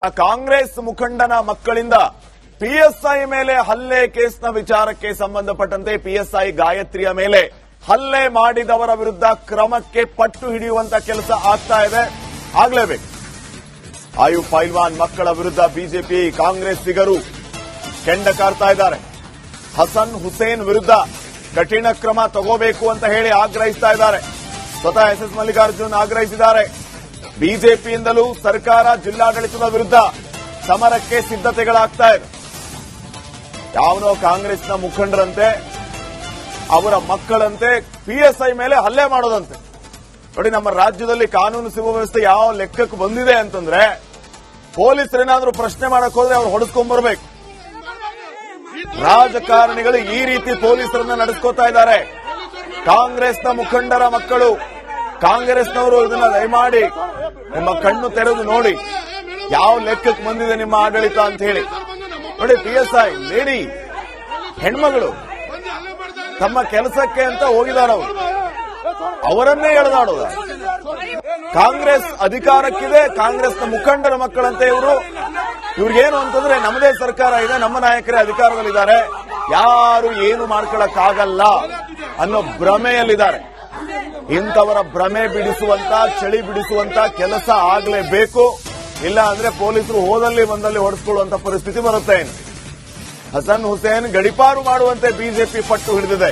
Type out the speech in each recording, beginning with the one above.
ಕಾಂಗ್ರೆಸ್ ಮುಖಂಡನ ಮಕ್ಕಳಿಂದ ಪಿಎಸ್ಐ ಮೇಲೆ ಹಲ್ಲೆ ಕೇಸ್ನ ವಿಚಾರಕ್ಕೆ ಸಂಬಂಧಪಟ್ಟಂತೆ ಪಿಎಸ್ಐ ಗಾಯತ್ರಿಯ ಮೇಲೆ ಹಲ್ಲೆ ಮಾಡಿದವರ ವಿರುದ್ಧ ಕ್ರಮಕ್ಕೆ ಪಟ್ಟು ಹಿಡಿಯುವಂತ ಕೆಲಸ ಆಗ್ತಾ ಇದೆ, ಆಗಲೇಬೇಕು. ಆಯು ಪೈಲ್ವಾನ್ ಮಕ್ಕಳ ವಿರುದ್ಧ ಬಿಜೆಪಿ ಕಾಂಗ್ರೆಸ್ಸಿಗರು ಕೆಂಡ ಕಾರ್ತಾ ಇದ್ದಾರೆ. ಹಸನ್ ಹುಸೇನ್ ವಿರುದ್ಧ ಕಠಿಣ ಕ್ರಮ ತಗೋಬೇಕು ಅಂತ ಹೇಳಿ ಆಗ್ರಹಿಸ್ತಾ ಇದ್ದಾರೆ. ಸ್ವತಃ ಎಸ್ ಮಲ್ಲಿಕಾರ್ಜುನ್ ಆಗ್ರಹಿಸಿದ್ದಾರೆ. ಬಿಜೆಪಿಯಿಂದಲೂ ಸರ್ಕಾರ ಜಿಲ್ಲಾಡಳಿತದ ವಿರುದ್ಧ ಸಮರಕ್ಕೆ ಸಿದ್ಧತೆಗಳಾಗ್ತಾ ಇದೆ. ಯಾವನೋ ಕಾಂಗ್ರೆಸ್ನ ಮುಖಂಡರಂತೆ ಅವರ ಮಕ್ಕಳಂತೆ ಪಿಎಸ್ಐ ಮೇಲೆ ಹಲ್ಲೆ ಮಾಡೋದಂತೆ. ನೋಡಿ, ನಮ್ಮ ರಾಜ್ಯದಲ್ಲಿ ಕಾನೂನು ಸುವ್ಯವಸ್ಥೆ ಯಾವ ಲೆಕ್ಕಕ್ಕೆ ಬಂದಿದೆ ಅಂತಂದ್ರೆ, ಪೊಲೀಸರೇನಾದ್ರೂ ಪ್ರಶ್ನೆ ಮಾಡಕ್ ಹೋದ್ರೆ ಅವ್ರು ಹೊಡೆಸ್ಕೊಂಡ್ಬರ್ಬೇಕು. ರಾಜಕಾರಣಿಗಳು ಈ ರೀತಿ ಪೊಲೀಸರನ್ನ ನಡೆಸ್ಕೋತಾ ಇದ್ದಾರೆ. ಕಾಂಗ್ರೆಸ್ನ ಮುಖಂಡರ ಮಕ್ಕಳು, ಕಾಂಗ್ರೆಸ್ನವರು ಇದನ್ನ ದಯಮಾಡಿ ನಿಮ್ಮ ಕಣ್ಣು ತೆರೆದು ನೋಡಿ ಯಾವ ಲೆಕ್ಕಕ್ಕೆ ಬಂದಿದೆ ನಿಮ್ಮ ಆಡಳಿತ ಅಂತ ಹೇಳಿ. ನೋಡಿ, ಪಿಎಸ್ಐ ಲೇಡಿ ಹೆಣ್ಮಗಳು ತಮ್ಮ ಕೆಲಸಕ್ಕೆ ಅಂತ ಹೋಗಿದಾರವರು, ಅವರನ್ನೇ ಎಳೆದಾಡೋದ. ಕಾಂಗ್ರೆಸ್ ಅಧಿಕಾರಕ್ಕಿದೆ, ಕಾಂಗ್ರೆಸ್ನ ಮುಖಂಡರ ಮಕ್ಕಳಂತೆ ಇವರು. ಇವ್ರಿಗೇನು ಅಂತಂದ್ರೆ, ನಮ್ಮದೇ ಸರ್ಕಾರ ಇದೆ, ನಮ್ಮ ನಾಯಕರೇ ಅಧಿಕಾರದಲ್ಲಿದ್ದಾರೆ, ಯಾರು ಏನು ಮಾಡ್ಕೊಳಕ್ಕಾಗಲ್ಲ ಅನ್ನೋ ಭ್ರಮೆಯಲ್ಲಿದ್ದಾರೆ. ಇಂಥವರ ಭ್ರಮೆ ಬಿಡಿಸುವಂತ, ಚಳಿ ಬಿಡಿಸುವಂತ ಕೆಲಸ ಆಗಲೇಬೇಕು. ಇಲ್ಲ ಅಂದ್ರೆ ಪೊಲೀಸರು ಹೋದಲ್ಲಿ ಬಂದಲ್ಲಿ ಹೊಡೆಸ್ಕೊಳ್ಳುವಂತ ಪರಿಸ್ಥಿತಿ ಬರುತ್ತೆ. ಹಸನ್ ಹುಸೇನ್ ಗಡಿಪಾರು ಮಾಡುವಂತೆ ಬಿಜೆಪಿ ಪಟ್ಟು ಹಿಡಿದಿದೆ.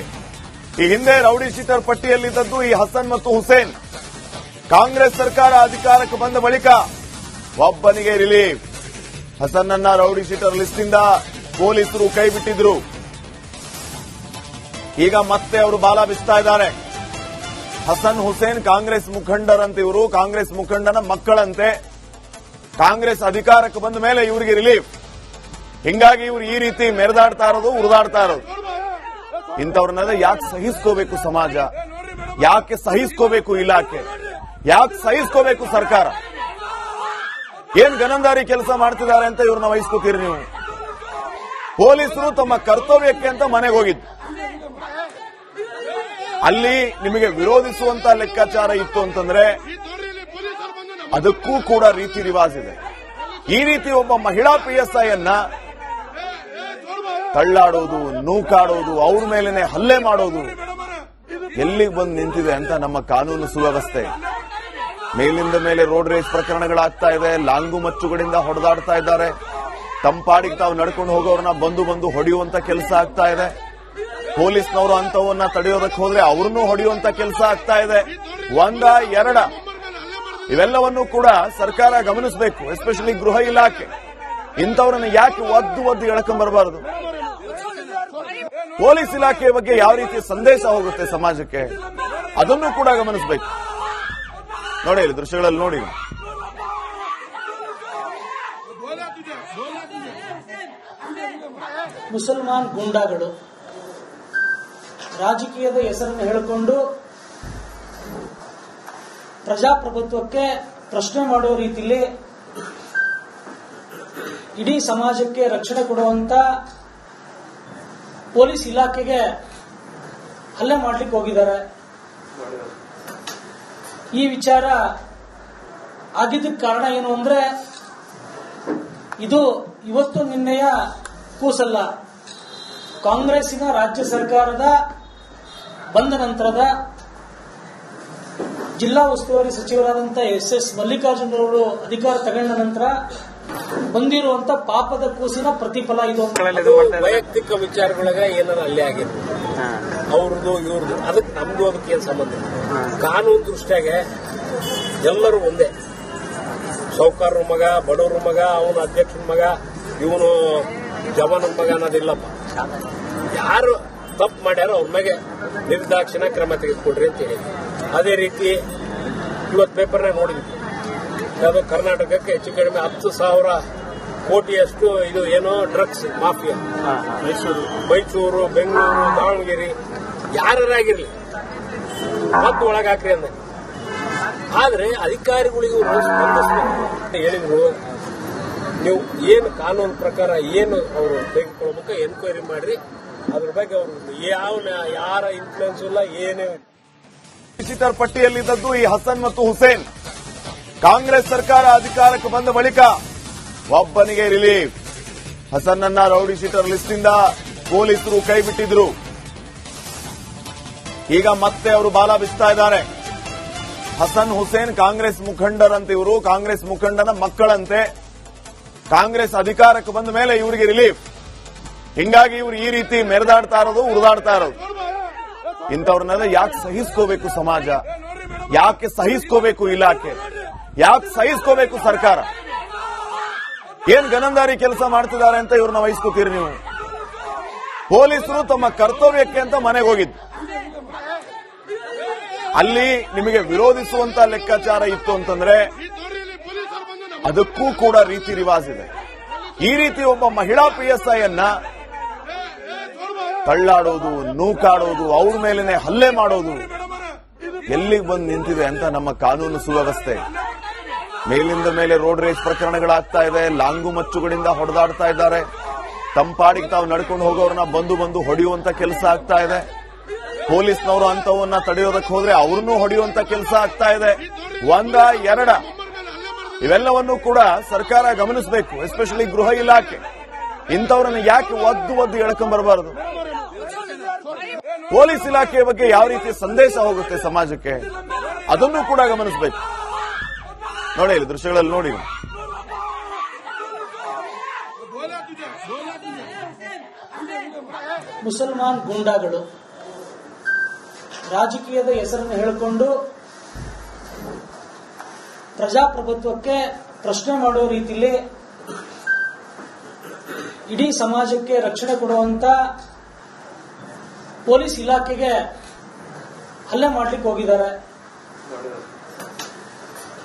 ಈ ಹಿಂದೆ ರೌಡಿ ಶೀಟರ್ ಪಟ್ಟಿಯಲ್ಲಿದ್ದದ್ದು ಈ ಹಸನ್ ಮತ್ತು ಹುಸೇನ್. ಕಾಂಗ್ರೆಸ್ ಸರ್ಕಾರ ಅಧಿಕಾರಕ್ಕೆ ಬಂದ ಬಳಿಕ ಒಬ್ಬನಿಗೆ ರಿಲೀಫ್. ಹಸನ್ನನ್ನ ರೌಡಿ ಶೀಟರ್ ಲಿಸ್ಟ್ ಇಂದ ಪೊಲೀಸರು ಕೈ ಬಿಟ್ಟಿದ್ರು. ಈಗ ಮತ್ತೆ ಅವರು ಬಾಲ ಬಿಸ್ತಾ ಇದ್ದಾರೆ. ಹಸನ್ ಹುಸೇನ್ ಕಾಂಗ್ರೆಸ್ ಮುಖಂಡರಂತೆ, ಇವರು ಕಾಂಗ್ರೆಸ್ ಮುಖಂಡನ ಮಕ್ಕಳಂತೆ. ಕಾಂಗ್ರೆಸ್ ಅಧಿಕಾರಕ್ಕೆ ಬಂದ ಮೇಲೆ ಇವರಿಗೆ ರಿಲೀಫ್. ಹಿಂಗಾಗಿ ಇವರು ಈ ರೀತಿ ಮೆರೆದಾಡ್ತಾ ಇರೋದು, ಉರಿದಾಡ್ತಾ ಇರೋದು. ಇಂಥವ್ರನ್ನೆಲ್ಲ ಯಾಕೆ ಸಹಿಸ್ಕೋಬೇಕು ಸಮಾಜ? ಯಾಕೆ ಸಹಿಸ್ಕೋಬೇಕು ಇಲಾಖೆ? ಯಾಕೆ ಸಹಿಸ್ಕೋಬೇಕು ಸರ್ಕಾರ? ಏನ್ ಗನಂದಾರಿ ಕೆಲಸ ಮಾಡ್ತಿದ್ದಾರೆ ಅಂತ ಇವ್ರನ್ನ ವಹಿಸ್ಕೋತೀರಿ ನೀವು? ಪೊಲೀಸರು ತಮ್ಮ ಕರ್ತವ್ಯಕ್ಕೆ ಅಂತ ಮನೆಗೆ ಹೋಗಿದ್ದು, ಅಲ್ಲಿ ನಿಮಗೆ ವಿರೋಧಿಸುವಂತ ಲೆಕ್ಕಾಚಾರ ಇತ್ತು ಅಂತಂದ್ರೆ ಅದಕ್ಕೂ ಕೂಡ ರೀತಿ ರಿವಾಜ್ ಇದೆ. ಈ ರೀತಿ ಒಬ್ಬ ಮಹಿಳಾ ಪಿಎಸ್ಐ ಅನ್ನ ತಳ್ಳಾಡೋದು, ನೂಕಾಡೋದು, ಅವ್ರ ಮೇಲೇನೆ ಹಲ್ಲೆ ಮಾಡೋದು ಎಲ್ಲಿಗೆ ಬಂದು ನಿಂತಿದೆ ಅಂತ ನಮ್ಮ ಕಾನೂನು ಸುವ್ಯವಸ್ಥೆ. ಮೇಲಿಂದ ಮೇಲೆ ರೋಡ್ ರೇಸ್ ಪ್ರಕರಣಗಳಾಗ್ತಾ ಇದೆ, ಲಾಂಗು ಮಚ್ಚುಗಳಿಂದ ಹೊಡೆದಾಡ್ತಾ ಇದ್ದಾರೆ. ತಂಪಾಡಿಗೆ ತಾವು ನಡ್ಕೊಂಡು ಹೋಗೋರನ್ನ ಬಂದು ಹೊಡೆಯುವಂತ ಕೆಲಸ ಆಗ್ತಾ ಇದೆ. ಪೊಲೀಸ್ನವರು ಅಂತವನ್ನ ತಡೆಯೋದಕ್ಕೆ ಹೋದ್ರೆ ಅವ್ರನ್ನೂ ಹೊಡೆಯುವಂತ ಕೆಲಸ ಆಗ್ತಾ ಇದೆ. ಒಂದ ಎರಡ ಇವೆಲ್ಲವನ್ನೂ ಕೂಡ ಸರ್ಕಾರ ಗಮನಿಸಬೇಕು. ಎಸ್ಪೆಷಲಿ ಗೃಹ ಇಲಾಖೆ ಇಂಥವ್ರನ್ನ ಯಾಕೆ ಒದ್ದು ಎಳ್ಕೊಂಡ್ಬರಬಾರದು? ಪೊಲೀಸ್ ಇಲಾಖೆಯ ಬಗ್ಗೆ ಯಾವ ರೀತಿ ಸಂದೇಶ ಹೋಗುತ್ತೆ ಸಮಾಜಕ್ಕೆ, ಅದನ್ನು ಕೂಡ ಗಮನಿಸಬೇಕು. ನೋಡಿ, ಇಲ್ಲಿ ದೃಶ್ಯಗಳಲ್ಲಿ ನೋಡಿ. ಮುಸಲ್ಮಾನ್ ಗೂಂಡಾಗಳು ರಾಜಕೀಯದ ಹೆಸರನ್ನು ಹೇಳಿಕೊಂಡು ಪ್ರಜಾಪ್ರಭುತ್ವಕ್ಕೆ ಪ್ರಶ್ನೆ ಮಾಡುವ ರೀತಿಯಲ್ಲಿ ಇಡೀ ಸಮಾಜಕ್ಕೆ ರಕ್ಷಣೆ ಕೊಡುವಂತ ಪೊಲೀಸ್ ಇಲಾಖೆಗೆ ಹಲ್ಲೆ ಮಾಡಲಿಕ್ಕೆ ಹೋಗಿದ್ದಾರೆ. ಈ ವಿಚಾರ ಆಗಿದ್ದಕ್ಕೆ ಕಾರಣ ಏನು ಅಂದ್ರೆ, ಇದು ಇವತ್ತು ನಿನ್ನೆಯ ಕೂಸಲ್ಲ. ಕಾಂಗ್ರೆಸ್ಸಿನ ರಾಜ್ಯ ಸರ್ಕಾರದ ಬಂದ ನಂತರದ ಜಿಲ್ಲಾ ಉಸ್ತುವಾರಿ ಸಚಿವರಾದಂತಹ ಎಸ್ ಮಲ್ಲಿಕಾರ್ಜುನ್ ಅವರು ಅಧಿಕಾರ ತಗೊಂಡ ನಂತರ ಬಂದಿರುವಂತ ಪಾಪದ ಕೂಸಿನ ಪ್ರತಿಫಲ ಇದು. ವೈಯಕ್ತಿಕ ವಿಚಾರಗಳಿಗೆ ಏನಾರ ಅಲ್ಲೇ ಆಗಿತ್ತು, ಅವ್ರದ್ದು ಇವ್ರದ್ದು, ಅದಕ್ಕೆ ನಮ್ದು ಅದಕ್ಕೆ ಏನ್ ಸಂಬಂಧ? ಕಾನೂನು ದೃಷ್ಟಿಯಾಗ ಎಲ್ಲರೂ ಒಂದೇ. ಸೌಕಾರರ ಮಗ, ಬಡವ್ರ ಮಗ, ಅವನ ಅಧ್ಯಕ್ಷನ ಮಗ, ಇವನು ಜವಾನನ ಮಗ ಅನ್ನೋದಿಲ್ಲಪ್ಪ. ಯಾರು ತಪ್ಪು ಮಾಡ್ಯಾರೋ ಅವ್ರ ಮೇಲೆ ನಿರ್ದಾಕ್ಷಿಣ ಕ್ರಮ ತೆಗೆದುಕೊಡ್ರಿ ಅಂತ ಹೇಳಿ. ಅದೇ ರೀತಿ ಇವತ್ತು ಪೇಪರ್ನಾಗ ನೋಡಿದ್ವಿ, ಅದು ಕರ್ನಾಟಕಕ್ಕೆ ಹೆಚ್ಚು ಕಡಿಮೆ 10,000 ಕೋಟಿಯಷ್ಟು ಇದು ಏನೋ ಡ್ರಗ್ಸ್ ಮಾಫಿಯಾ, ಮೈಸೂರು, ಬೆಂಗಳೂರು, ದಾವಣಗೆರೆ, ಯಾರಾಗಿರ್ಲಿ ಮತ್ತೆ ಒಳಗಾಕ್ರಿ ಅಂದ. ಆದ್ರೆ ಅಧಿಕಾರಿಗಳಿಗೂ ಹೇಳಿದ್ರು, ನೀವು ಏನು ಕಾನೂನು ಪ್ರಕಾರ ಏನು ಅವರು ತೆಗೆದುಕೊಳ್ಬೇಕು ಎನ್ಕ್ವೈರಿ ಮಾಡ್ರಿ, ಅದ್ರ ಬಗ್ಗೆ ಅವರು ಯಾರ ಇನ್ಫ್ಲೂಯೆನ್ಸ್ ಇಲ್ಲ, ಏನೇ. ಶೀಟರ್ ಪಟ್ಟಿಯಲ್ಲಿದ್ದದ್ದು ಈ ಹಸನ್ ಮತ್ತು ಹುಸೇನ್. ಕಾಂಗ್ರೆಸ್ ಸರ್ಕಾರ ಅಧಿಕಾರಕ್ಕೆ ಬಂದ ಬಳಿಕ ಒಬ್ಬನಿಗೆ ರಿಲೀಫ್. ಹಸನ್ನನ್ನ ರೌಡಿ ಶೀಟರ್ ಲಿಸ್ಟ್ ಇಂದ ಪೊಲೀಸರು ಕೈ ಬಿಟ್ಟಿದ್ರು. ಈಗ ಮತ್ತೆ ಅವರು ಬಾಲ ಬಿಸ್ತಾ ಇದ್ದಾರೆ. ಹಸನ್ ಹುಸೇನ್ ಕಾಂಗ್ರೆಸ್ ಮುಖಂಡರಂತೆ, ಇವರು ಕಾಂಗ್ರೆಸ್ ಮುಖಂಡನ ಮಕ್ಕಳಂತೆ. ಕಾಂಗ್ರೆಸ್ ಅಧಿಕಾರಕ್ಕೆ ಬಂದ ಮೇಲೆ ಇವರಿಗೆ ರಿಲೀಫ್. ಹಿಂಗಾಗಿ ಇವರು ಈ ರೀತಿ ಮೆರೆದಾಡ್ತಾ ಇರೋದು, ಉರಿದಾಡ್ತಾ ಇರೋದು. ಇಂಥವ್ರನ್ನೆಲ್ಲ ಯಾಕೆ ಸಹಿಸ್ಕೋಬೇಕು ಸಮಾಜ? ಯಾಕೆ ಸಹಿಸ್ಕೋಬೇಕು ಇಲಾಖೆ? ಯಾಕೆ ಸಹಿಸ್ಕೋಬೇಕು ಸರ್ಕಾರ? ಏನ್ ಗನಂದಾರಿ ಕೆಲಸ ಮಾಡ್ತಿದ್ದಾರೆ ಅಂತ ಇವ್ರನ್ನ ವಹಿಸ್ಕೋತೀರಿ ನೀವು? ಪೊಲೀಸರು ತಮ್ಮ ಕರ್ತವ್ಯಕ್ಕೆ ಅಂತ ಮನೆಗೆ ಹೋಗಿದ್ದು. ಅಲ್ಲಿ ನಿಮಗೆ ವಿರೋಧಿಸುವಂತ ಲೆಕ್ಕಾಚಾರ ಇತ್ತು ಅಂತಂದ್ರೆ ಅದಕ್ಕೂ ಕೂಡ ರೀತಿ ರಿವಾಜ್ ಇದೆ. ಈ ರೀತಿ ಒಬ್ಬ ಮಹಿಳಾ PSI ಅನ್ನ ತಳ್ಳಾಡೋದು, ನೂಕಾಡೋದು, ಅವ್ರ ಮೇಲೇನೆ ಹಲ್ಲೆ ಮಾಡೋದು ಎಲ್ಲಿಗೆ ಬಂದು ನಿಂತಿದೆ ಅಂತ ನಮ್ಮ ಕಾನೂನು ಸುವ್ಯವಸ್ಥೆ. ಮೇಲಿಂದ ಮೇಲೆ ರೋಡ್ ರೇಸ್ ಪ್ರಕರಣಗಳಾಗ್ತಾ ಇದೆ. ಲಾಂಗು ಮಚ್ಚುಗಳಿಂದ ಹೊಡೆದಾಡ್ತಾ ಇದ್ದಾರೆ. ತಂಪಾಡಿಗೆ ತಾವು ನಡ್ಕೊಂಡು ಹೋಗೋರನ್ನ ಬಂದು ಹೊಡೆಯುವಂತ ಕೆಲಸ ಆಗ್ತಾ ಇದೆ. ಪೊಲೀಸ್ನವರು ಅಂತವನ್ನ ತಡೆಯೋದಕ್ಕೆ ಹೋದ್ರೆ ಅವ್ರನ್ನೂ ಹೊಡೆಯುವಂತ ಕೆಲಸ ಆಗ್ತಾ ಇದೆ. ಒಂದ ಎರಡ ಇವೆಲ್ಲವನ್ನೂ ಕೂಡ ಸರ್ಕಾರ ಗಮನಿಸಬೇಕು. ಎಸ್ಪೆಷಲಿ ಗೃಹ ಇಲಾಖೆ ಇಂಥವ್ರನ್ನ ಯಾಕೆ ಒದ್ದು ಎಳ್ಕೊಂಡ್ಬರಬಾರದು? ಪೊಲೀಸ್ ಇಲಾಖೆಯ ಬಗ್ಗೆ ಯಾವ ರೀತಿ ಸಂದೇಶ ಹೋಗುತ್ತೆ ಸಮಾಜಕ್ಕೆ, ಅದನ್ನು ಕೂಡ ಗಮನಿಸಬೇಕು. ನೋಡಿ, ಇಲ್ಲಿ ದೃಶ್ಯಗಳಲ್ಲಿ ನೋಡಿ. ಮುಸಲ್ಮಾನ್ ಗೂಂಡಾಗಳು ರಾಜಕೀಯದ ಹೆಸರನ್ನು ಹೇಳಿಕೊಂಡು ಪ್ರಜಾಪ್ರಭುತ್ವಕ್ಕೆ ಪ್ರಶ್ನೆ ಮಾಡುವ ರೀತಿಯಲ್ಲಿ ಇಡೀ ಸಮಾಜಕ್ಕೆ ರಕ್ಷಣೆ ಕೊಡುವಂತ ಪೊಲೀಸ್ ಇಲಾಖೆಗೆ ಹಲ್ಲೆ ಮಾಡಲಿಕ್ಕೆ ಹೋಗಿದ್ದಾರೆ.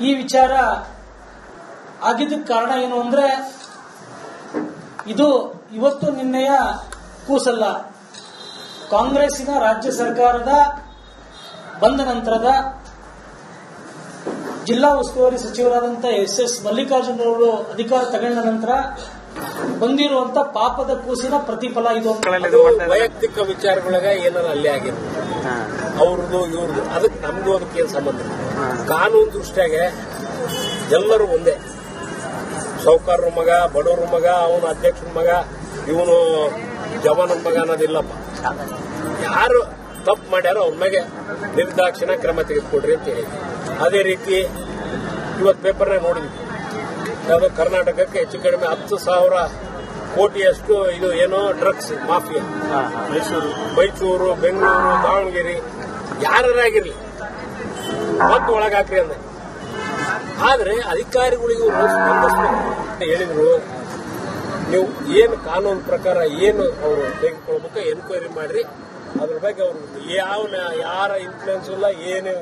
ಈ ವಿಚಾರ ಆಗಿದ್ದಕ್ಕೆ ಕಾರಣ ಏನು ಅಂದ್ರೆ, ಇದು ಇವತ್ತು ನಿನ್ನೆಯ ಕೂಸಲ್ಲ. ಕಾಂಗ್ರೆಸ್ಸಿನ ರಾಜ್ಯ ಸರ್ಕಾರದ ಬಂದ ನಂತರದ ಜಿಲ್ಲಾ ಉಸ್ತುವಾರಿ ಸಚಿವರಾದಂತಹ SS ಮಲ್ಲಿಕಾರ್ಜುನ್ ಅವರು ಅಧಿಕಾರ ತಗೊಂಡ ನಂತರ ಬಂದಿರುವಂತ ಪಾಪದ ಕೂಸಿನ ಪ್ರತಿಫಲ ಇದು. ವೈಯಕ್ತಿಕ ವಿಚಾರಗಳಿಗೆ ಏನಾರ ಅಲ್ಲೇ ಆಗಿತ್ತು, ಅವ್ರದ್ದು ಇವ್ರದ್ದು, ಅದಕ್ಕೆ ನಮ್ದು ಅದಕ್ಕೆ ಏನ್ ಸಂಬಂಧ ಇಲ್ಲ. ಕಾನೂನು ದೃಷ್ಟಿಯಾಗ ಎಲ್ಲರೂ ಒಂದೇ. ಸೌಕರ್ಯರ ಮಗ, ಬಡವ್ರ ಮಗ, ಅವನು ಅಧ್ಯಕ್ಷರ ಮಗ, ಇವನು ಜವಾನನ ಮಗ ಅನ್ನೋದಿಲ್ಲಪ್ಪ. ಯಾರು ತಪ್ಪು ಮಾಡ್ಯಾರೋ ಅವ್ರ ಮೇಲೆ ನಿರ್ದಾಕ್ಷಿಣ ಕ್ರಮ ತೆಗೆದುಕೊಡ್ರಿ ಅಂತ ಹೇಳಿ. ಅದೇ ರೀತಿ ಇವತ್ತು ಪೇಪರ್ನ ನೋಡಿದ್ವಿ, ಯಾವುದು ಕರ್ನಾಟಕಕ್ಕೆ ಹೆಚ್ಚು ಕಡಿಮೆ 10,000 ಕೋಟಿಯಷ್ಟು ಇದು ಏನೋ ಡ್ರಗ್ಸ್ ಮಾಫಿಯಾ, ಮೈಸೂರು, ಬೆಂಗಳೂರು, ದಾವಣಗೆರೆ ಯಾರಾಗಿರ್ಲಿ ಮತ್ತು ಒಳಗಾಕ್ರಿ ಅಂದ. ಆದ್ರೆ ಅಧಿಕಾರಿಗಳಿಗೂ ಹೇಳಿದ್ರು, ನೀವು ಏನು ಕಾನೂನು ಪ್ರಕಾರ ಏನು ಅವರು ತೆಗೆದುಕೊಳ್ಬೇಕು ಎನ್ಕ್ವೈರಿ ಮಾಡ್ರಿ, ಅದ್ರ ಬಗ್ಗೆ ಅವ್ರು ಯಾರ ಇನ್ಫ್ಲೂಯೆನ್ಸ್ ಇಲ್ಲ, ಏನು